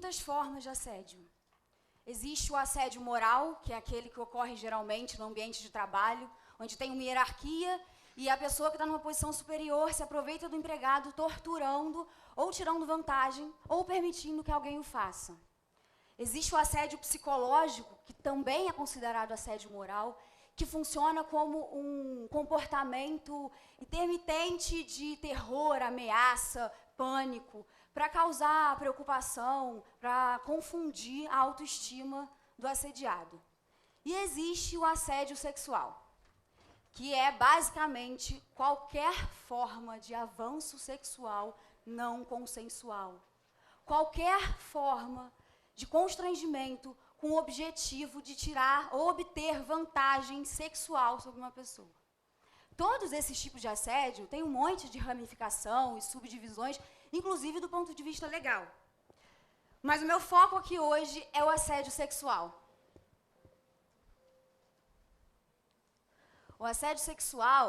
muitas formas de assédio. Existe o assédio moral, que é aquele que ocorre geralmente no ambiente de trabalho, onde tem uma hierarquia e a pessoa que está numa posição superior se aproveita do empregado torturando ou tirando vantagem ou permitindo que alguém o faça. Existe o assédio psicológico, que também é considerado assédio moral, que funciona como um comportamento intermitente de terror, ameaça, pânico, para causar preocupação, para confundir a autoestima do assediado. E existe o assédio sexual, que é basicamente qualquer forma de avanço sexual não consensual. Qualquer forma de constrangimento com o objetivo de tirar ou obter vantagem sexual sobre uma pessoa. Todos esses tipos de assédio têm um monte de ramificação e subdivisões, inclusive do ponto de vista legal. Mas o meu foco aqui hoje é o assédio sexual. O assédio sexual,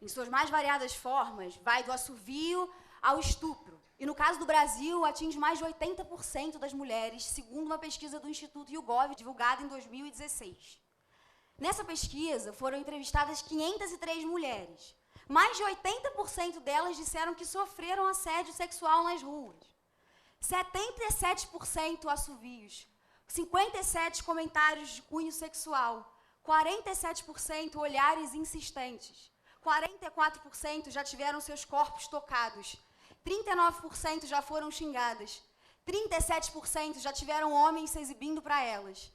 em suas mais variadas formas, vai do assovio ao estupro. E no caso do Brasil, atinge mais de 80% das mulheres, segundo uma pesquisa do Instituto YouGov, divulgada em 2016. Nessa pesquisa, foram entrevistadas 503 mulheres. Mais de 80% delas disseram que sofreram assédio sexual nas ruas. 77% assovios, 57% comentários de cunho sexual, 47% olhares insistentes, 44% já tiveram seus corpos tocados, 39% já foram xingadas, 37% já tiveram homens se exibindo para elas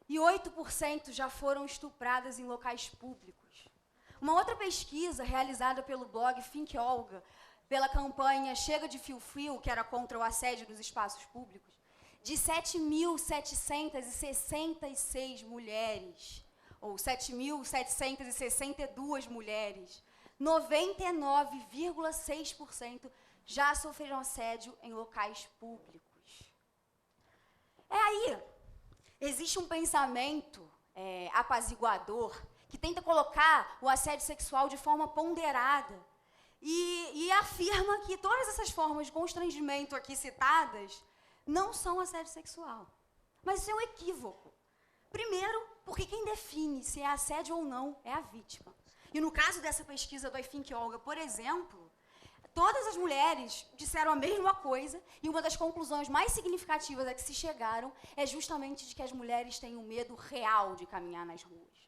e 8% já foram estupradas em locais públicos. Uma outra pesquisa realizada pelo blog Think Olga, pela campanha Chega de Fio-Fio, que era contra o assédio nos espaços públicos, de 7.766 mulheres, ou 7.762 mulheres, 99,6% já sofreram assédio em locais públicos. Aí, existe um pensamento apaziguador que tenta colocar o assédio sexual de forma ponderada e afirma que todas essas formas de constrangimento aqui citadas não são assédio sexual. Mas isso é um equívoco. Primeiro, porque quem define se é assédio ou não é a vítima. E no caso dessa pesquisa do I Think Olga, por exemplo, todas as mulheres disseram a mesma coisa e uma das conclusões mais significativas a que se chegaram é justamente de que as mulheres têm um medo real de caminhar nas ruas.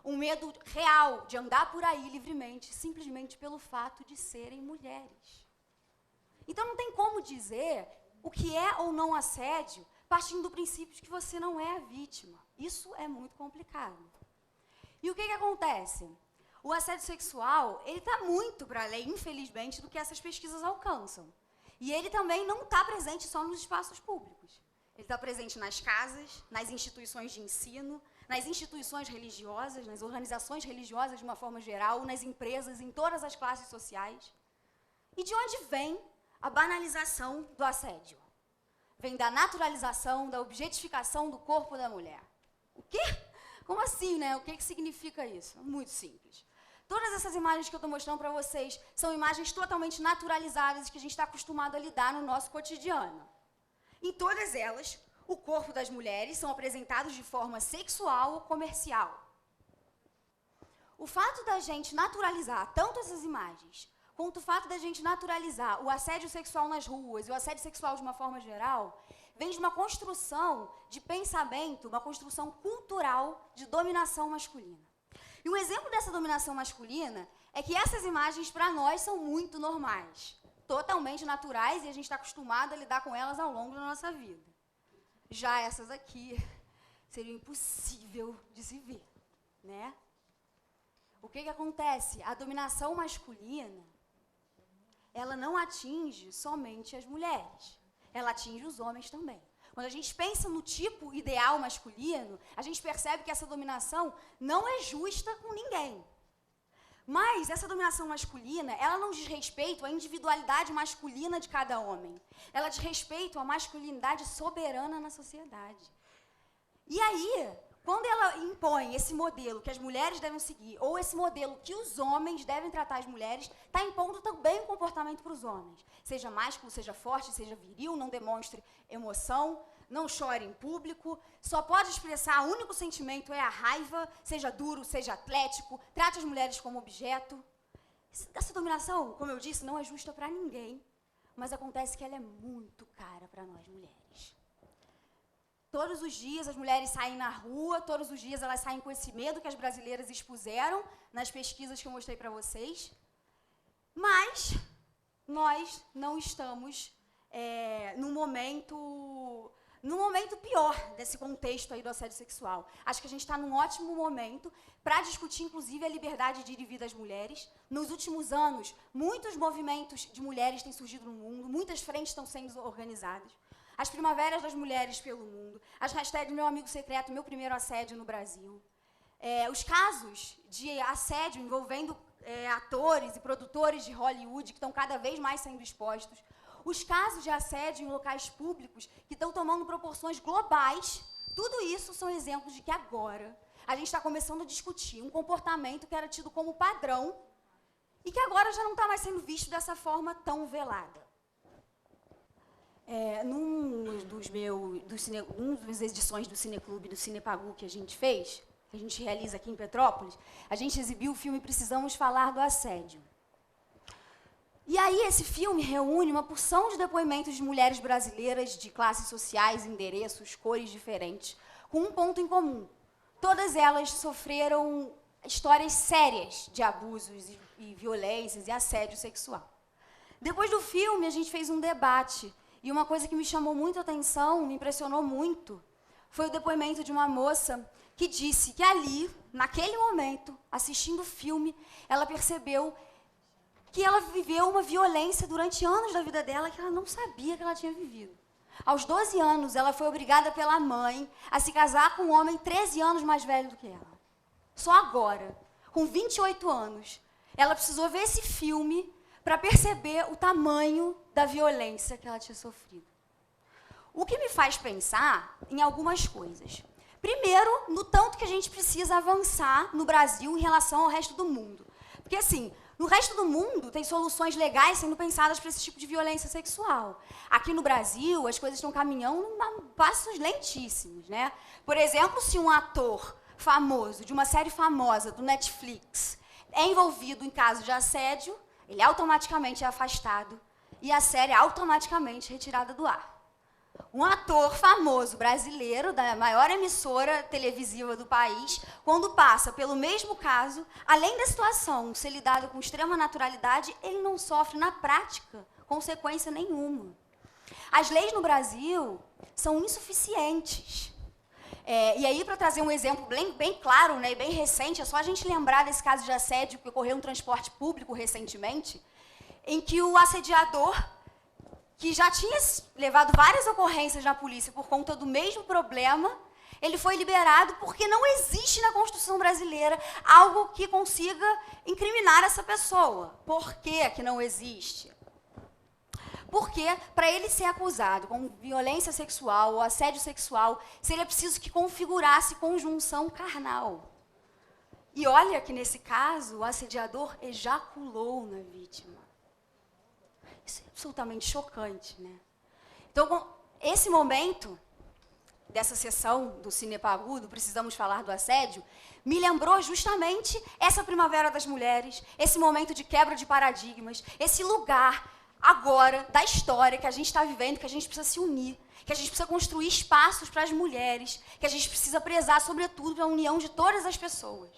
Um medo real de andar por aí livremente, simplesmente pelo fato de serem mulheres. Então não tem como dizer o que é ou não assédio partindo do princípio de que você não é a vítima. Isso é muito complicado. E o que acontece? O assédio sexual, ele está muito para além, infelizmente, do que essas pesquisas alcançam. E ele também não está presente só nos espaços públicos. Ele está presente nas casas, nas instituições de ensino, nas instituições religiosas, nas organizações religiosas de uma forma geral, nas empresas, em todas as classes sociais. E de onde vem a banalização do assédio? Vem da naturalização, da objetificação do corpo da mulher. O quê? Como assim, né? O que significa isso? Muito simples. Todas essas imagens que eu estou mostrando para vocês são imagens totalmente naturalizadas que a gente está acostumado a lidar no nosso cotidiano. Em todas elas, o corpo das mulheres são apresentados de forma sexual ou comercial. O fato da gente naturalizar tanto essas imagens, quanto o fato da gente naturalizar o assédio sexual nas ruas e o assédio sexual de uma forma geral, vem de uma construção de pensamento, uma construção cultural de dominação masculina. E um exemplo dessa dominação masculina é que essas imagens, para nós, são muito normais, totalmente naturais, e a gente está acostumado a lidar com elas ao longo da nossa vida. Já essas aqui seriam impossível de se ver, né? O que acontece? A dominação masculina, ela não atinge somente as mulheres, ela atinge os homens também. Quando a gente pensa no tipo ideal masculino, a gente percebe que essa dominação não é justa com ninguém. Mas essa dominação masculina, ela não diz respeito à individualidade masculina de cada homem. Ela diz respeito à masculinidade soberana na sociedade. E aí, quando ela impõe esse modelo que as mulheres devem seguir, ou esse modelo que os homens devem tratar as mulheres, está impondo também um comportamento para os homens. Seja másculo, seja forte, seja viril, não demonstre emoção, não chore em público, só pode expressar, o único sentimento é a raiva, seja duro, seja atlético, trate as mulheres como objeto. Essa dominação, como eu disse, não é justa para ninguém, mas acontece que ela é muito cara para nós mulheres. Todos os dias as mulheres saem na rua, todos os dias elas saem com esse medo que as brasileiras expuseram nas pesquisas que eu mostrei para vocês, mas nós não estamos num momento pior desse contexto aí do assédio sexual. Acho que a gente está num ótimo momento para discutir, inclusive, a liberdade de ir e vir das mulheres. Nos últimos anos, muitos movimentos de mulheres têm surgido no mundo, muitas frentes estão sendo organizadas. As primaveras das mulheres pelo mundo, as hashtags Meu Amigo Secreto, Meu Primeiro Assédio no Brasil. Os casos de assédio envolvendo atores e produtores de Hollywood que estão cada vez mais sendo expostos. Os casos de assédio em locais públicos que estão tomando proporções globais. Tudo isso são exemplos de que agora a gente está começando a discutir um comportamento que era tido como padrão e que agora já não está mais sendo visto dessa forma tão velada. Uma das edições do Cineclube do Cinepagu que a gente fez, que a gente realiza aqui em Petrópolis, a gente exibiu o filme Precisamos Falar do Assédio. E aí esse filme reúne uma porção de depoimentos de mulheres brasileiras de classes sociais, endereços, cores diferentes, com um ponto em comum. Todas elas sofreram histórias sérias de abusos e violências e assédio sexual. Depois do filme, a gente fez um debate. E uma coisa que me chamou muito a atenção, me impressionou muito, foi o depoimento de uma moça que disse que ali, naquele momento, assistindo o filme, ela percebeu que ela viveu uma violência durante anos da vida dela que ela não sabia que ela tinha vivido. Aos 12 anos, ela foi obrigada pela mãe a se casar com um homem 13 anos mais velho do que ela. Só agora, com 28 anos, ela precisou ver esse filme para perceber o tamanho da violência que ela tinha sofrido. O que me faz pensar em algumas coisas. Primeiro, no tanto que a gente precisa avançar no Brasil em relação ao resto do mundo. Porque, assim, no resto do mundo tem soluções legais sendo pensadas para esse tipo de violência sexual. Aqui no Brasil, as coisas estão caminhando a passos lentíssimos, né? Por exemplo, se um ator famoso, de uma série famosa do Netflix, é envolvido em caso de assédio, ele automaticamente é afastado e a série é automaticamente retirada do ar. Um ator famoso brasileiro, da maior emissora televisiva do país, quando passa pelo mesmo caso, além da situação ser lidada com extrema naturalidade, ele não sofre, na prática, consequência nenhuma. As leis no Brasil são insuficientes. E aí, para trazer um exemplo bem claro, né, e bem recente, é só a gente lembrar desse caso de assédio que ocorreu no transporte público recentemente, em que o assediador, que já tinha levado várias ocorrências na polícia por conta do mesmo problema, ele foi liberado porque não existe na Constituição brasileira algo que consiga incriminar essa pessoa. Por que que não existe? Porque, para ele ser acusado com violência sexual ou assédio sexual, seria preciso que configurasse conjunção carnal. E olha que, nesse caso, o assediador ejaculou na vítima. Isso é absolutamente chocante, né? Então, esse momento dessa sessão do Cinepagu, do Precisamos Falar do Assédio, me lembrou justamente essa primavera das mulheres, esse momento de quebra de paradigmas, esse lugar agora da história que a gente está vivendo, que a gente precisa se unir, que a gente precisa construir espaços para as mulheres, que a gente precisa prezar, sobretudo, pela união de todas as pessoas.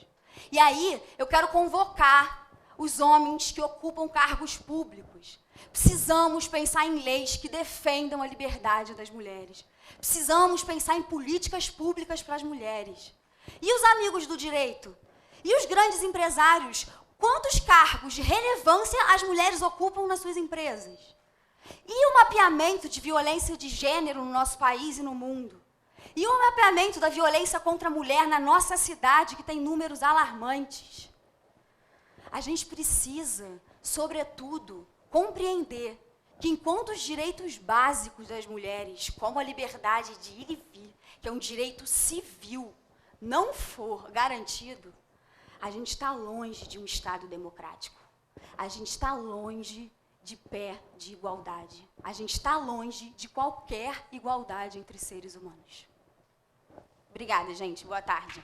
E aí, eu quero convocar os homens que ocupam cargos públicos. Precisamos pensar em leis que defendam a liberdade das mulheres. Precisamos pensar em políticas públicas para as mulheres. E os amigos do direito? E os grandes empresários? Quantos cargos de relevância as mulheres ocupam nas suas empresas? E o mapeamento de violência de gênero no nosso país e no mundo? E o mapeamento da violência contra a mulher na nossa cidade, que tem números alarmantes? A gente precisa, sobretudo, compreender que, enquanto os direitos básicos das mulheres, como a liberdade de ir e vir, que é um direito civil, não for garantido, a gente está longe de um Estado democrático. A gente está longe de pé de igualdade. A gente está longe de qualquer igualdade entre seres humanos. Obrigada, gente. Boa tarde.